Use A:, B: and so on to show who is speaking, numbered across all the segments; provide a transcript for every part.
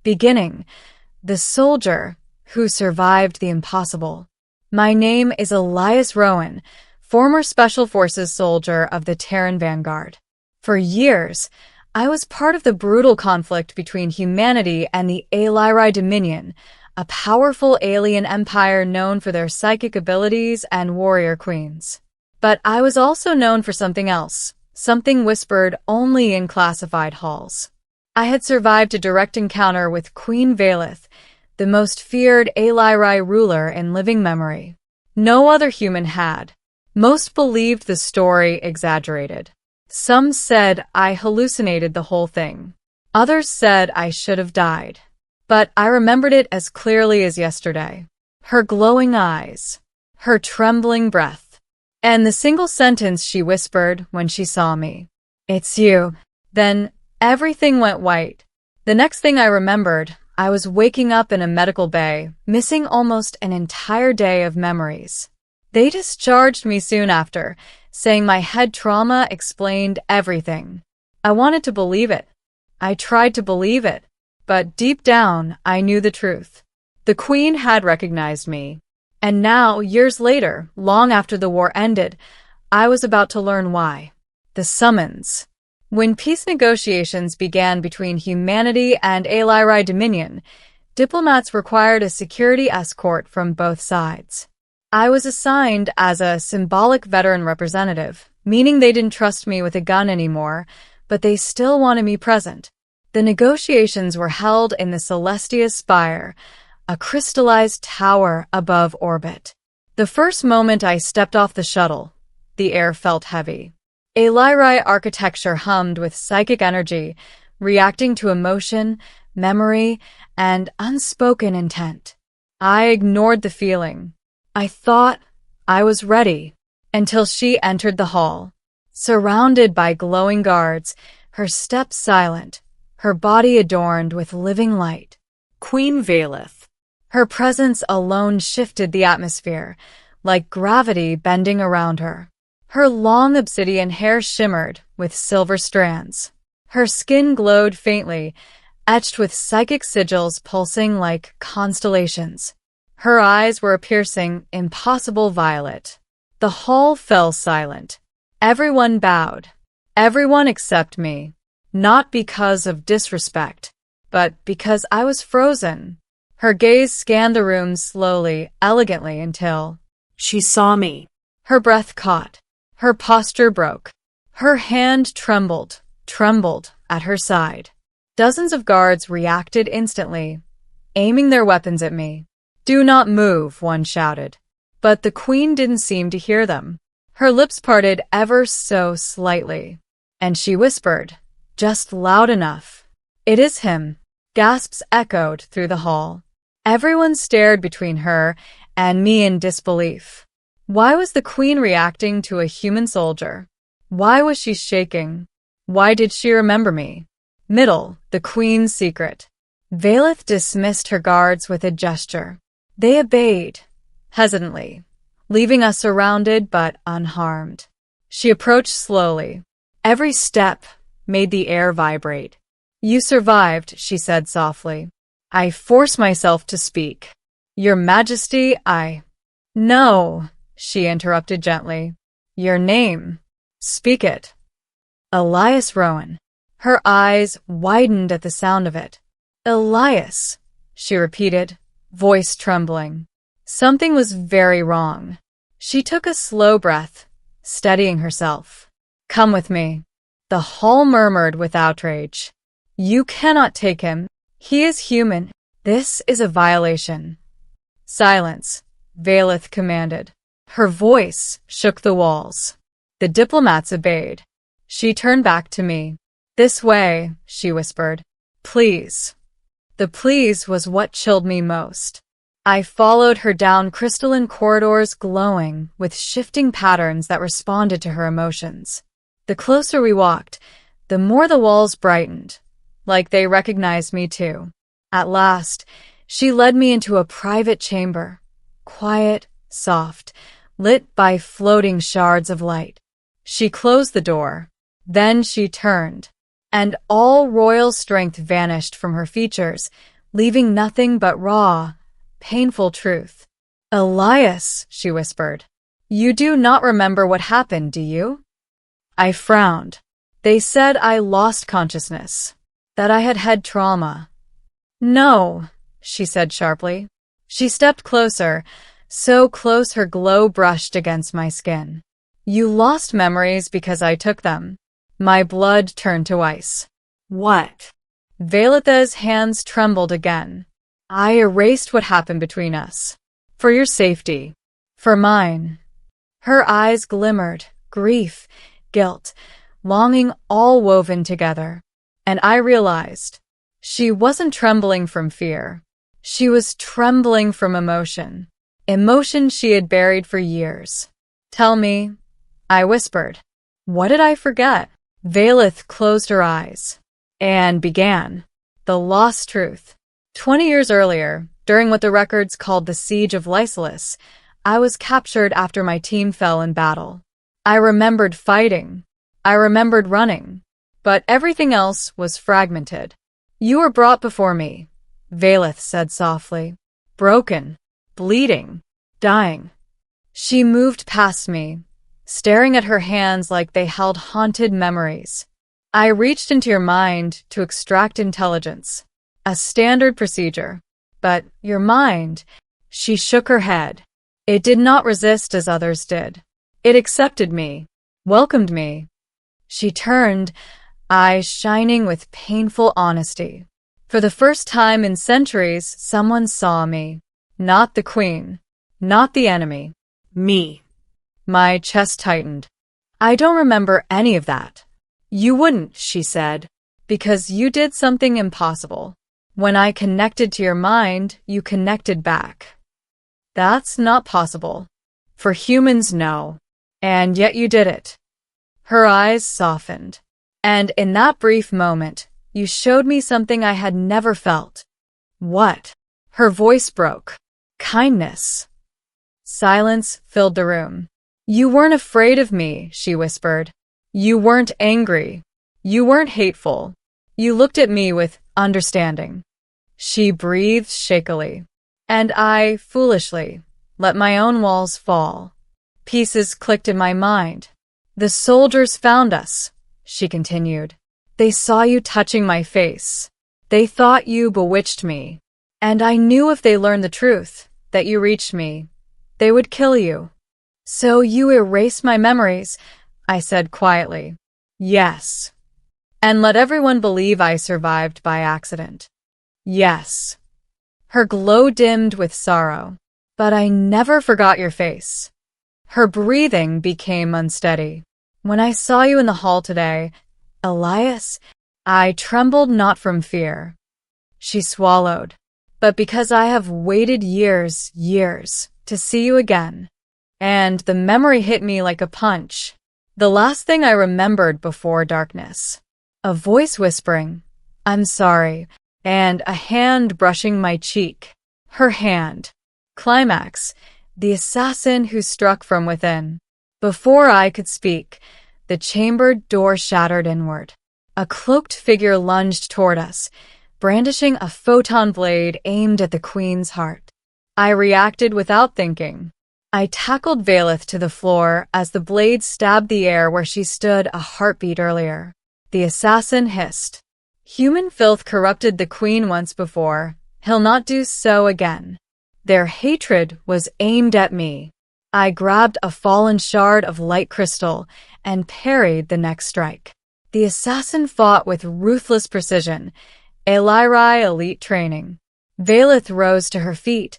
A: Beginning. The soldier who survived the impossible. My name is Elias Rowan, former Special Forces soldier of the Terran Vanguard. For years, I was part of the brutal conflict between humanity and the Aeliri Dominion, a powerful alien empire known for their psychic abilities and warrior queens. But I was also known for something else, something whispered only in classified halls. I had survived a direct encounter with Queen Valeth, the most feared Aeliri ruler in living memory. No other human had. Most believed the story exaggerated. Some said I hallucinated the whole thing. Others said I should have died. But I remembered it as clearly as yesterday. Her glowing eyes, her trembling breath, and the single sentence she whispered when she saw me. "It's you." Then everything went white. The next thing I remembered, I was waking up in a medical bay, missing almost an entire day of memories. They discharged me soon after, saying my head trauma explained everything. I wanted to believe it. I tried to believe it. But deep down, I knew the truth. The Queen had recognized me. And now, years later, long after the war ended, I was about to learn why. The summons. When peace negotiations began between humanity and Aeliri Dominion, diplomats required a security escort from both sides. I was assigned as a symbolic veteran representative, meaning they didn't trust me with a gun anymore, but they still wanted me present. The negotiations were held in the Celestia Spire, a crystallized tower above orbit. The first moment I stepped off the shuttle, the air felt heavy. Aeliri architecture hummed with psychic energy, reacting to emotion, memory, and unspoken intent. I ignored the feeling. I thought I was ready, until she entered the hall. Surrounded by glowing guards, her steps silent, her body adorned with living light. Queen Valeth. Her presence alone shifted the atmosphere, like gravity bending around her. Her long obsidian hair shimmered with silver strands. Her skin glowed faintly, etched with psychic sigils pulsing like constellations. Her eyes were a piercing, impossible violet. The hall fell silent. Everyone bowed. Everyone except me. Not because of disrespect, but because I was frozen. Her gaze scanned the room slowly, elegantly, until
B: she saw me.
A: Her breath caught. Her posture broke. Her hand trembled at her side. Dozens of guards reacted instantly, aiming their weapons at me. "Do not move," one shouted. But the Queen didn't seem to hear them. Her lips parted ever so slightly, and she whispered, just loud enough. "It is him." Gasps echoed through the hall. Everyone stared between her and me in disbelief. Why was the Queen reacting to a human soldier? Why was she shaking? Why did she remember me? Middle, the Queen's secret. Valeth dismissed her guards with a gesture. They obeyed, hesitantly, leaving us surrounded but unharmed. She approached slowly. Every step made the air vibrate. "You survived," she said softly. I forced myself to speak. "Your Majesty, No, she interrupted gently. "Your name. Speak it." "Elias Rowan." Her eyes widened at the sound of it. "Elias," she repeated, voice trembling. Something was very wrong. She took a slow breath, steadying herself. "Come with me." The hall murmured with outrage. "You cannot take him. He is human. This is a violation." "Silence," Valeth commanded. Her voice shook the walls. The diplomats obeyed. She turned back to me. "This way," she whispered. "Please." The please was what chilled me most. I followed her down crystalline corridors glowing with shifting patterns that responded to her emotions. The closer we walked, the more the walls brightened, like they recognized me too. At last, she led me into a private chamber, quiet, soft, lit by floating shards of light. She closed the door. Then she turned, and all royal strength vanished from her features, leaving nothing but raw, painful truth. Elias, she whispered, you do not remember what happened, do you? I frowned. They said I lost consciousness, that I had had trauma. No, she said sharply. She stepped closer, so close her glow brushed against my skin. You lost memories because I took them. My blood turned to ice. What? Veletha's hands trembled again. I erased what happened between us. For your safety. For mine. Her eyes glimmered, grief, guilt, longing all woven together. And I realized she wasn't trembling from fear. She was trembling from emotion. Emotion she had buried for years. Tell me, I whispered. What did I forget? Veleth closed her eyes and began. The lost truth. 20 years earlier, during what the records called the Siege of Lysilis, I was captured after my team fell in battle. I remembered fighting. I remembered running. But everything else was fragmented. You were brought before me, Veleth said softly. Broken, bleeding, dying. She moved past me, staring at her hands like they held haunted memories. I reached into your mind to extract intelligence, a standard procedure. But your mind, she shook her head. It did not resist as others did. It accepted me, welcomed me. She turned, eyes shining with painful honesty. For the first time in centuries, someone saw me. Not the queen, not the enemy. Me. My chest tightened. I don't remember any of that. You wouldn't, she said, because you did something impossible. When I connected to your mind, you connected back. That's not possible. For humans, no. And yet you did it. Her eyes softened. And in that brief moment, you showed me something I had never felt. What? Her voice broke. Kindness. Silence filled the room. You weren't afraid of me, she whispered. You weren't angry. You weren't hateful. You looked at me with understanding. She breathed shakily. And I, foolishly, let my own walls fall. Pieces clicked in my mind. The soldiers found us, she continued. They saw you touching my face. They thought you bewitched me. And I knew if they learned the truth, that you reached me, they would kill you. So you erased my memories, I said quietly. Yes. And let everyone believe I survived by accident. Yes. Her glow dimmed with sorrow. But I never forgot your face. Her breathing became unsteady. When I saw you in the hall today, Elias, I trembled not from fear. She swallowed. But because I have waited years, to see you again. And the memory hit me like a punch. The last thing I remembered before darkness. A voice whispering, I'm sorry, and a hand brushing my cheek. Her hand. Climax, the assassin who struck from within. Before I could speak, the chambered door shattered inward. A cloaked figure lunged toward us, brandishing a photon blade aimed at the queen's heart. I reacted without thinking. I tackled Veleth to the floor as the blade stabbed the air where she stood a heartbeat earlier. The assassin hissed. Human filth corrupted the queen once before. He'll not do so again. Their hatred was aimed at me. I grabbed a fallen shard of light crystal and parried the next strike. The assassin fought with ruthless precision, Eliri elite training. Veleth rose to her feet,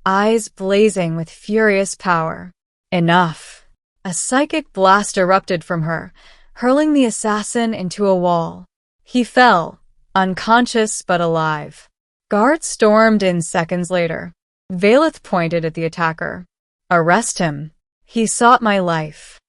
A: eyes blazing with furious power. Enough. A psychic blast erupted from her, hurling the assassin into a wall. He fell, unconscious but alive. Guards stormed in seconds later. Veleth pointed at the attacker. Arrest him. He sought my life.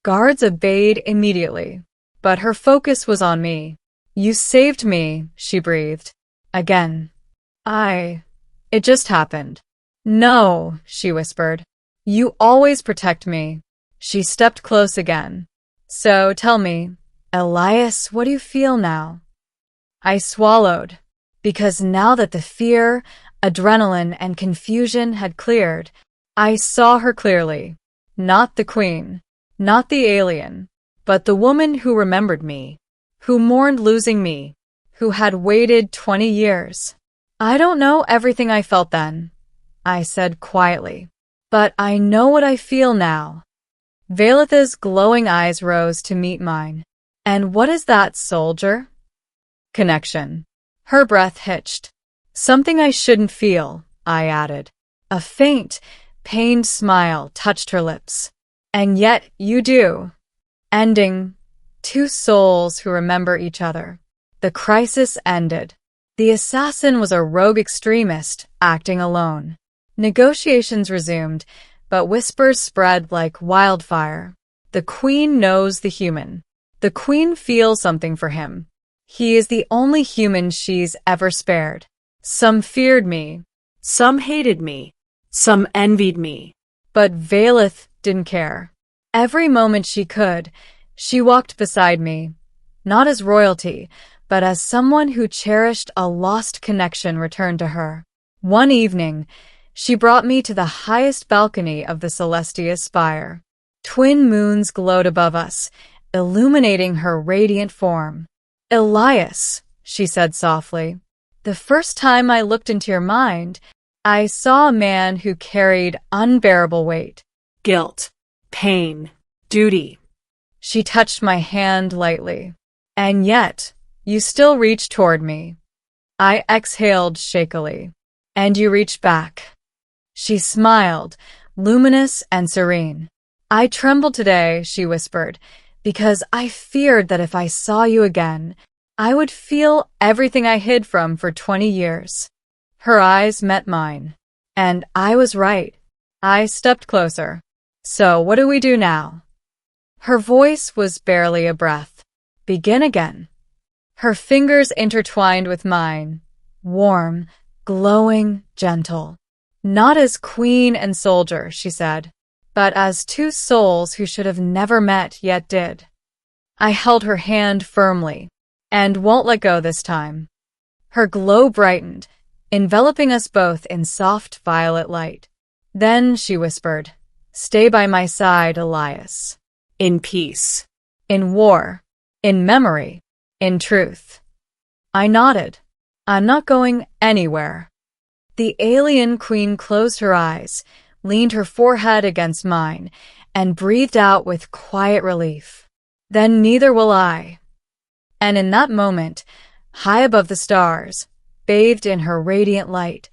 A: Guards obeyed immediately, but her focus was on me. You saved me, she breathed. Again. It just happened. No, she whispered. You always protect me. She stepped close again. So tell me, Elias, what do you feel now? I swallowed. because now that the fear, adrenaline, and confusion had cleared, I saw her clearly. Not the queen, not the alien, but the woman who remembered me, who mourned losing me, who had waited 20 years. I don't know everything I felt then, I said quietly, but I know what I feel now. Vailitha's glowing eyes rose to meet mine. And what is that, soldier? Connection. Her breath hitched. Something I shouldn't feel, I added. A faint, pained smile touched her lips. And yet you do. Ending. Two souls who remember each other. The crisis ended. The assassin was a rogue extremist acting alone. Negotiations resumed, but whispers spread like wildfire. The queen knows the human. The queen feels something for him. He is the only human she's ever spared. Some feared me. Some hated me. Some envied me. But Vailith didn't care. Every moment she could, she walked beside me, not as royalty, but as someone who cherished a lost connection returned to her. One evening, she brought me to the highest balcony of the Celestia's spire. Twin moons glowed above us, illuminating her radiant form. Elias, she said softly, the first time I looked into your mind, I saw a man who carried unbearable weight. Guilt, pain, duty. She touched my hand lightly. And yet, you still reached toward me. I exhaled shakily. And you reached back. She smiled, luminous and serene. I trembled today, she whispered, because I feared that if I saw you again, I would feel everything I hid from for 20 years. Her eyes met mine. And I was right. I stepped closer. So what do we do now? Her voice was barely a breath. Begin again. Her fingers intertwined with mine, warm, glowing, gentle. Not as queen and soldier, she said, but as two souls who should have never met yet did. I held her hand firmly, and won't let go this time. Her glow brightened, enveloping us both in soft violet light. Then she whispered, "Stay by my side, Elias. In peace, in war, in memory, in truth." I nodded. I'm not going anywhere. The alien queen closed her eyes, leaned her forehead against mine, and breathed out with quiet relief. Then neither will I. And in that moment, high above the stars, bathed in her radiant light,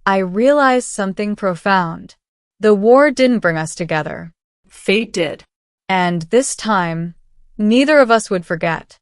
A: I realized something profound. The war didn't bring us together. Fate did. And this time, neither of us would forget.